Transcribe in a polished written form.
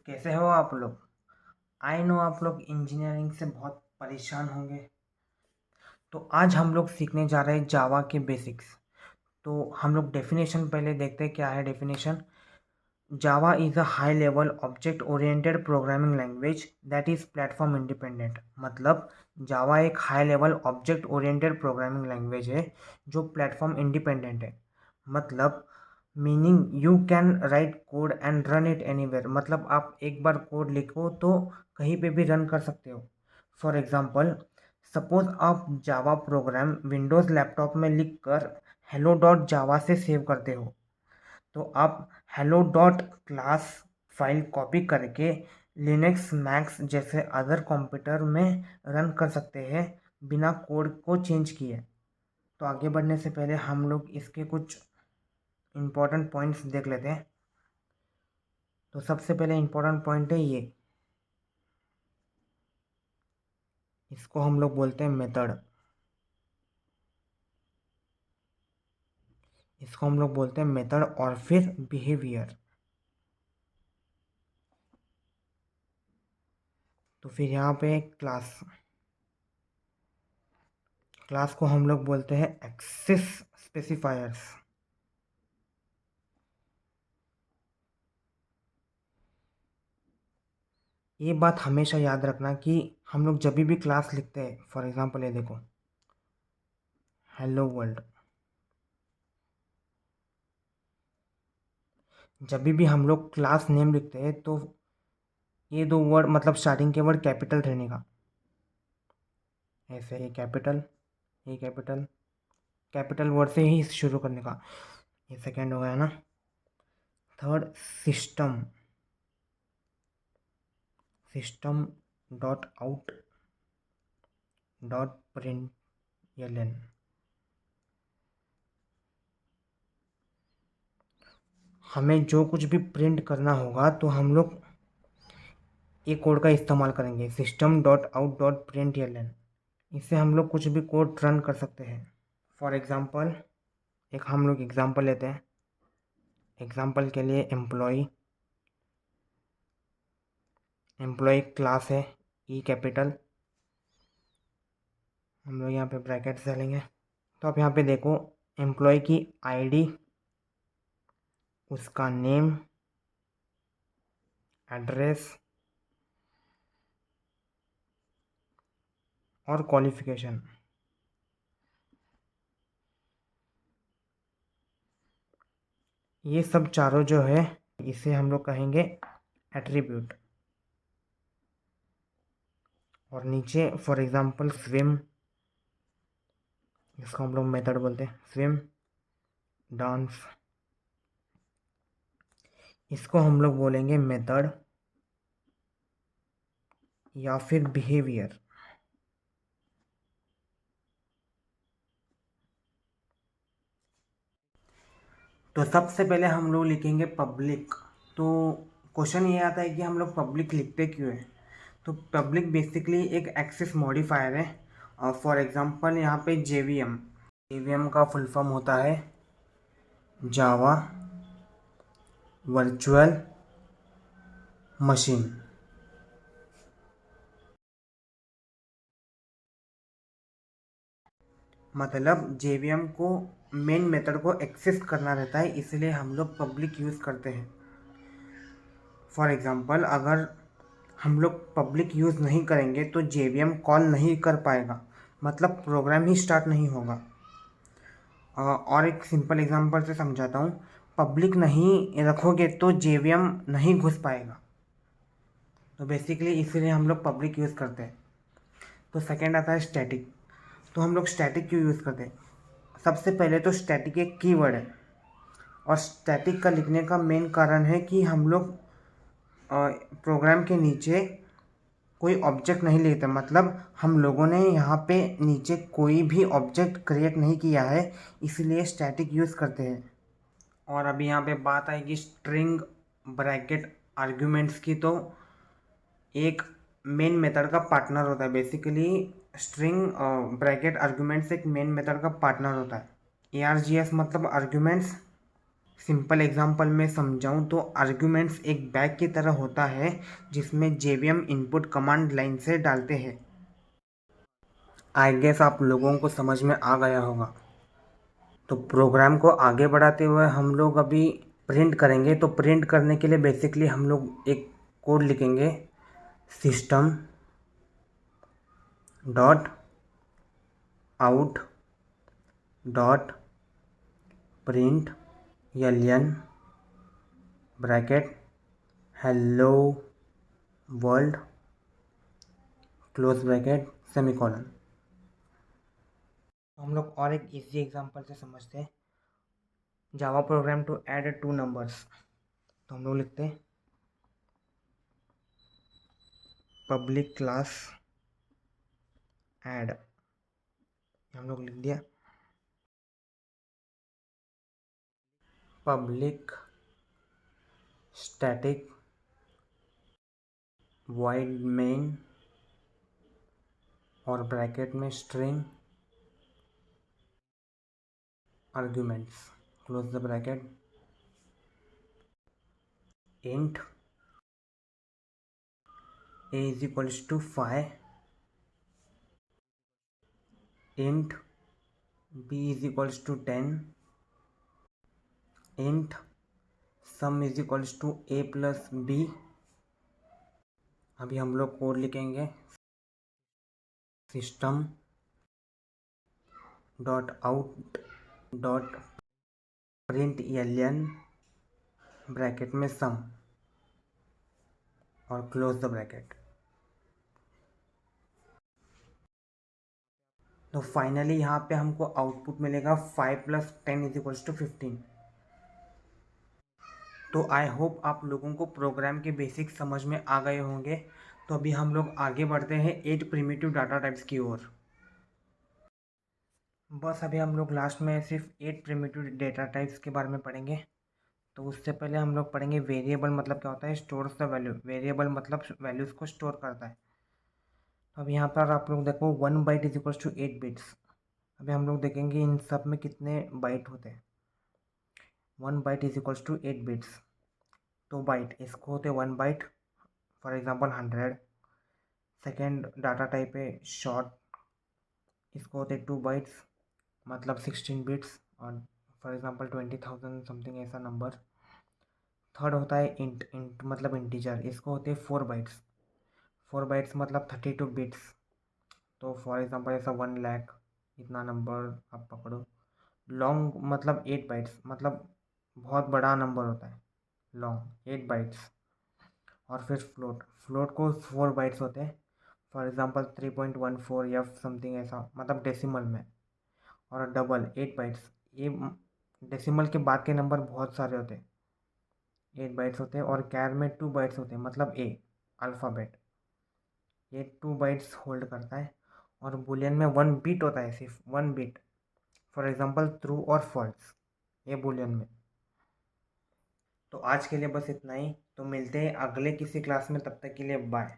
कैसे हो आप लोग। आई नो आप लोग इंजीनियरिंग से बहुत परेशान होंगे। तो आज हम लोग सीखने जा रहे हैं जावा के बेसिक्स। तो हम लोग डेफिनेशन पहले देखते हैं क्या है definition. Java is a high level object oriented programming language that is platform independent. मतलब जावा एक high level object oriented programming language है जो प्लेटफॉर्म इंडिपेंडेंट है। मतलब meaning you can write code and run it anywhere. मतलब आप एक bar code लिखो तो कहीं पे भी रन कर सकते हो। फॉर एग्जांपल, सपोज आप जावा प्रोग्राम विंडोज़ लैपटॉप में लिख कर हेलो डॉट जावा से सेव करते हो, तो आप hello dot class file copy करके लिनक्स मैक्स जैसे अदर कंप्यूटर में रन कर सकते हैं बिना कोड को चेंज किए। तो आगे बढ़ने से पहले हम लोग इसके कुछ इम्पोर्टेंट पॉइंट्स देख लेते हैं। तो सबसे पहले इम्पोर्टेंट पॉइंट है ये, इसको हम लोग बोलते हैं मेथड। इसको हम लोग बोलते हैं मेथड और फिर बिहेवियर। तो फिर यहाँ पे क्लास, क्लास को हम लोग बोलते हैं एक्सेस स्पेसिफायर्स। ये बात हमेशा याद रखना कि हम लोग जब भी क्लास लिखते हैं, फॉर एग्जांपल ये देखो हेलो वर्ल्ड, जब भी हम लोग क्लास नेम लिखते हैं तो ये दो वर्ड मतलब स्टार्टिंग के वर्ड कैपिटल रहने का। ऐसे ये कैपिटल कैपिटल वर्ड से ही शुरू करने का। ये सेकेंड हो गया ना। Third, system, system dot out dot print L. हमें जो कुछ भी प्रिंट करना होगा तो हम लोग ये कोड का इस्तेमाल करेंगे, system dot out dot print L. इससे हम लोग कुछ भी कोड रन कर सकते हैं। फॉर एग्ज़ाम्पल, एक हम लोग एग्ज़ाम्पल लेते हैं। एग्ज़ाम्पल के लिए एम्प्लॉय क्लास है ई कैपिटल, हम लोग यहाँ पे ब्रैकेट्स डालेंगे। तो आप यहाँ पे देखो एम्प्लॉय की आईडी, उसका नेम, एड्रेस और क्वालिफ़िकेशन, ये सब चारों जो है इसे हम लोग कहेंगे एट्रीब्यूट। और नीचे फॉर एग्ज़ाम्पल स्विम, इसको हम लोग मेथड बोलते हैं, स्विम डांस, इसको हम लोग बोलेंगे मेथड या फिर बिहेवियर। तो सबसे पहले हम लोग लिखेंगे पब्लिक। तो क्वेश्चन ये आता है कि हम लोग पब्लिक लिखते क्यों है। तो पब्लिक बेसिकली एक एक्सेस मॉडिफायर है। और फॉर एग्जांपल यहाँ पे जेवीएम का फुल फॉर्म होता है जावा वर्चुअल मशीन। मतलब जेवीएम को मेन मेथड को एक्सेस करना रहता है, इसलिए हम लोग पब्लिक यूज़ करते हैं। फॉर एग्ज़ाम्पल, अगर हम लोग पब्लिक यूज़ नहीं करेंगे तो जेवीएम कॉल नहीं कर पाएगा, मतलब प्रोग्राम ही स्टार्ट नहीं होगा। और एक सिंपल एग्जांपल से समझाता हूँ, पब्लिक नहीं रखोगे तो जेवीएम नहीं घुस पाएगा। तो बेसिकली इसीलिए हम लोग पब्लिक यूज़ करते हैं। तो सेकेंड आता है स्टैटिक। तो हम लोग स्टैटिक क्यों यूज़ करते हैं। सबसे पहले तो स्टैटिक एक कीवर्ड है, और स्टैटिक का लिखने का मेन कारण है कि हम लोग प्रोग्राम के नीचे कोई ऑब्जेक्ट नहीं लिखते। मतलब हम लोगों ने यहाँ पे नीचे कोई भी ऑब्जेक्ट क्रिएट नहीं किया है, इसलिए स्टैटिक यूज़ करते हैं। और अभी यहाँ पे बात आएगी स्ट्रिंग ब्रैकेट आर्ग्यूमेंट्स की। तो एक मेन मेथड का पार्टनर होता है। बेसिकली स्ट्रिंग ब्रैकेट आर्ग्यूमेंट्स एक मेन मेथड का पार्टनर होता है। ARGS मतलब आर्ग्यूमेंट्स, सिंपल एग्जांपल में समझाऊं तो आर्ग्यूमेंट्स एक बैग की तरह होता है जिसमें जेवीएम इनपुट कमांड लाइन से डालते हैं। आई गेस आप लोगों को समझ में आ गया होगा। तो प्रोग्राम को आगे बढ़ाते हुए हम लोग अभी प्रिंट करेंगे। तो प्रिंट करने के लिए बेसिकली हम लोग एक कोड लिखेंगे, system dot out dot print alien bracket hello world close bracket semicolon. तो हम लोग और एक इजी एग्जांपल से समझते हैं। Java program to add two numbers. तो हम लोग लिखते हैं पब्लिक क्लास ऐड, हम लोग लिख दिया। पब्लिक स्टैटिक वाइड मेन और ब्रैकेट में string arguments close the bracket int a is equals to 5, int b is equals to 10, int sum is equals to a plus b। अभी हम लोग code लिखेंगे, system dot out dot print alien bracket में सम और close the bracket. तो finally यहाँ पे हमको आउटपुट मिलेगा 5 + 10 इज इक्वल्स टू 15। तो आई होप आप लोगों को प्रोग्राम के बेसिक्स समझ में आ गए होंगे। तो अभी हम लोग आगे बढ़ते हैं 8 प्रिमिटिव डाटा टाइप्स की ओर। बस अभी हम लोग लास्ट में सिर्फ 8 प्रिमिटिव डेटा टाइप्स के बारे में पढ़ेंगे। तो उससे पहले हम लोग पढ़ेंगे वेरिएबल मतलब क्या होता है, स्टोर्स द वैल्यू। वेरिएबल मतलब वैल्यूज़ को स्टोर करता है। तो अब यहाँ पर आप लोग देखो 1 byte is equals to 8 bits. अभी हम लोग देखेंगे इन सब में कितने बाइट होते हैं। 1 byte is equals to 8 bits. तो बाइट इसको होते 1 byte, for example 100। Second data type है शॉर्ट, इसको होते 2 बाइट्स मतलब 16 बिट्स और फॉर एग्जांपल 20,000 समथिंग ऐसा नंबर। थर्ड होता है इंट, इंट मतलब इंटीजर, इसको होते हैं 4 बाइट्स। 4 बाइट्स मतलब 32 बिट्स। तो फॉर एग्जांपल ऐसा 1 लाख इतना नंबर आप पकड़ो। लॉन्ग मतलब 8 बाइट्स, मतलब बहुत बड़ा नंबर होता है लॉन्ग 8 बाइट्स। और फिर फ्लोट, फ्लोट को 4 बाइट्स होते हैं, फॉर एग्जांपल 3.14 या समथिंग ऐसा, मतलब डेसिमल में। और डबल 8 बाइट्स, ये डेसिमल के बाद के नंबर बहुत सारे होते हैं, 8 बाइट्स होते हैं। और कैर में 2 बाइट्स होते हैं मतलब ए अल्फ़ाबेट, ये 2 बाइट्स होल्ड करता है। और बुलियन में 1 बिट होता है, सिर्फ 1 बिट, फॉर एग्जांपल ट्रू और फॉल्स, ये बुलियन में। तो आज के लिए बस इतना ही। तो मिलते हैं अगले किसी क्लास में, तब तक के लिए बाय।